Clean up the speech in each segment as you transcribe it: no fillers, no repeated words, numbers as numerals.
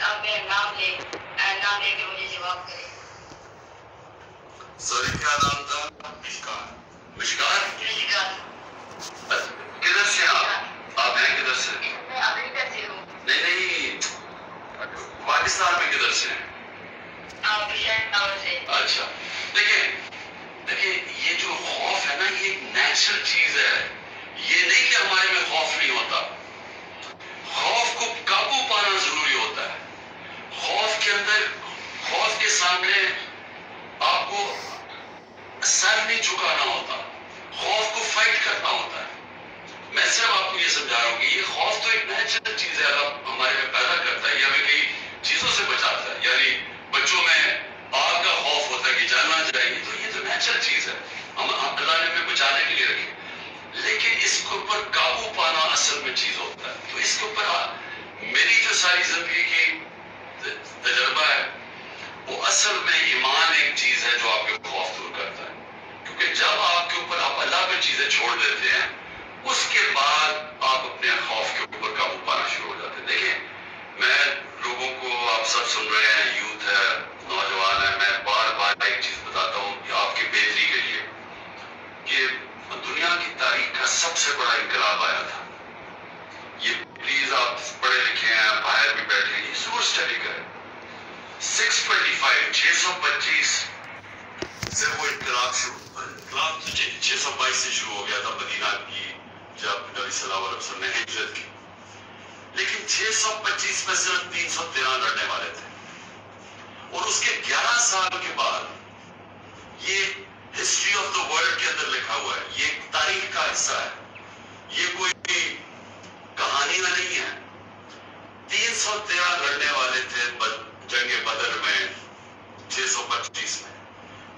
آپ میرا نام لے کے مجھے جواب کرے. سوری کیا نام تھا؟ مشکار. مشکار کدھر سے آپ ہیں کدھر سے؟ میں امریکہ سے ہوں. نہیں پاکستان میں کدھر سے ہیں؟ پشاور سے. اچھا دیکھیں یہ جو خوف ہے نا یہ ایک نیچرل چیز ہے. یہ نہیں کہ ہمارے میں خوف نہیں ہوتا. خوف کو قابو پانا ضروری ہوتا ہے. خوف کے سامنے آپ کو سر نہیں جھکانا ہوتا. خوف کو فائٹ کرنا ہوتا ہے. میں صرف آپ کو یہ سمجھا رہا ہوں کہ یہ خوف تو ایک نیچرل چیز ہے. اللہ ہمارے میں پیدا کرتا ہے. یہ ہمیں کئی چیزوں سے بچاتا ہے. یعنی بچوں میں آگ کا خوف ہوتا ہے کہ جلنا چاہیے. تو یہ تو نیچرل چیز ہے. اللہ نے ہمیں بچانے کے لیے رکھی. لیکن اس کے اوپر قابو پانا اصل میں چیز ہوتا ہے. تو اس کے اوپر میری جو ساری زندگی کی تجربہ ہے وہ اصل میں ایمان ایک چیز ہے جو آپ کے خوف دور کرتا ہے. کیونکہ جب آپ کے اوپر آپ اللہ پہ چیزیں چھوڑ دیتے ہیں اس کے بعد آپ اپنے خوف کے اوپر قابو پانا شروع ہو جاتے ہیں. دیکھیں میں لوگوں کو آپ سب سن رہے ہیں, یوتھ ہے, نوجوان ہے, میں بار بار ایک چیز بتاتا ہوں کہ آپ کی بہتری کے لیے کہ دنیا کی تاریخ کا سب سے بڑا انقلاب آیا تھا. یہ پلیز آپ پڑھے لکھے ہیں, باہر بھی بیٹھے ہیں, یہ ضرور اسٹڈی کریں. 625 سے وہ انقلاب 622 سے شروع ہو گیا تھا مدینہ کی جب نبی صلی اللہ علیہ وسلم نے ہجرت کی. لیکن 625 میں صرف 313 لڑنے والے تھے. اور اس کے 11 سال کے بعد یہ ہسٹری آف دا ورلڈ کے اندر لکھا ہوا ہے. یہ ایک تاریخ کا حصہ ہے. یہ کوئی کہانی میں نہیں ہے. 313 لڑنے والے تھے جنگ بدر میں 625 میں.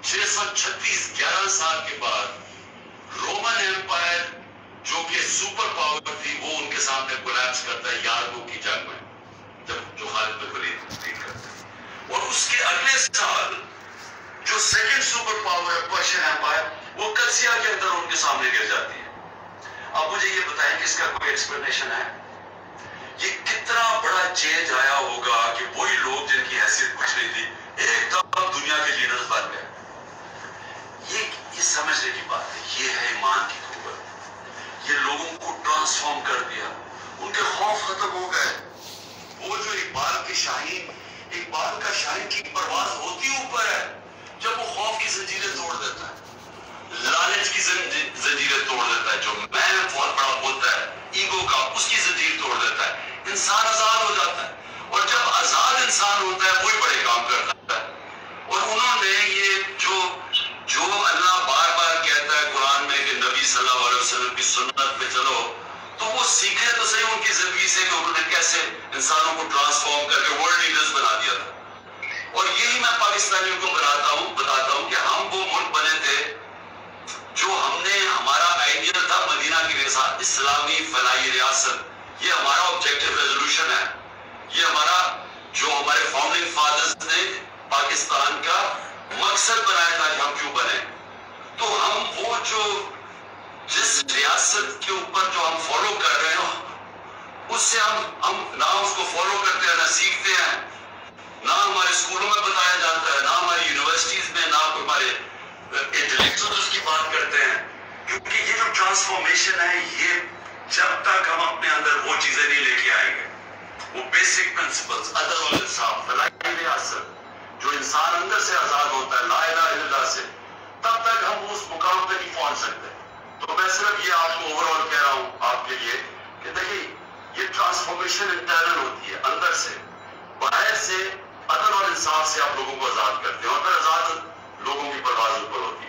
636 11 سال کے بعد رومن ایمپائر جو کہ سپر پاور تھی وہ ان کے سامنے کولیپس کرتا ہے یارگو کی جنگ میں جب جو خالد بن ولید کرتا ہے. اور اس کے اگلے سال جو سیکنڈ سپر پاور ہے پرشین ایمپائر وہ کرسیا کے اندر ان کے سامنے گر جاتی ہے. اب مجھے یہ بتائیں کہ اس کا کوئی ایکسپلینیشن ہے؟ یہ کتنا بڑا چینج آیا ہوگا کہ وہی لوگ جن کی حیثیت کچھ نہیں تھی ایک دم دنیا کے لیڈرز بن گئے. یہ سمجھنے کی بات ہے. یہ ہے ایمان کی قوت. یہ لوگوں کو ٹرانسفارم کر دیا. ان کے خوف ختم ہو گئے. وہ جو اقبال کا شاہین کی پرواز ہوتی اوپر ہے جب وہ خوف کی زنجیریں توڑ دیتا ہے, لالچ کی زنجیریں توڑ دیتا ہے, جو میں بہت بڑا بولتا ہے ایگو کا اس کی زنجیر توڑ دیتا ہے, انسان آزاد ہو جاتا ہے. اور جب آزاد انسان ہوتا ہے وہی بڑے کام کرتا ہے. اور انہوں نے یہ جو اللہ بار بار کہتا ہے قرآن میں کہ نبی صلی اللہ علیہ وسلم کی سنت پہ چلو, تو وہ سیکھے تو صحیح ان کی زندگی سے کہ انہوں نے کیسے انسانوں کو ٹرانسفارم کر کے ورلڈ لیڈرز بنا دیا تھا. اور یہی میں پاکستانیوں کو بتاتا ہوں کہ ہم وہ ملک بنے تھے جو ہم نے ہمارا آئیڈیل تھا مدینہ کی اسلامی فلاحی ریاست. یہ ہمارا آبجیکٹیو ریزولوشن ہے. یہ ہمارا جو ہمارے فاؤنڈنگ فادرز نے پاکستان کا مقصد بنایا تھا کہ ہم کیوں بنے. تو ہم وہ جو جس ریاست کے اوپر جو ہم فالو کر رہے ہیں اس سے ہم نہ اس کو فالو کرتے ہیں نہ سیکھتے ہیں, نہ ہمارے اسکولوں میں بتایا جاتا ہے, نہ ہماری یونیورسٹیز میں, نہ ہمارے انٹلیکچوئلز کی بات کرتے ہیں. کیونکہ یہ جو ٹرانسفارمیشن ہے یہ جب تک ہم اپنے اندر وہ چیزیں نہیں لے کے آئیں گے, وہ بیسک پرنسپلز عدل و انصاف فلاحی ریاست جو انسان اندر سے آزاد ہوتا ہے لا الہ الا اللہ سے, تب تک ہم اس مقام پہ نہیں پہنچ سکتے. تو میں صرف یہ آپ کو اوور آل کہہ رہا ہوں آپ کے لیے کہ دیکھیں یہ ٹرانسفارمیشن انٹرنل ہوتی ہے اندر سے. باہر سے عدل اور انصاف سے آپ لوگوں کو آزاد کرتے ہیں اور پھر آزاد لوگوں کی پرواز اوپر ہوتی ہے.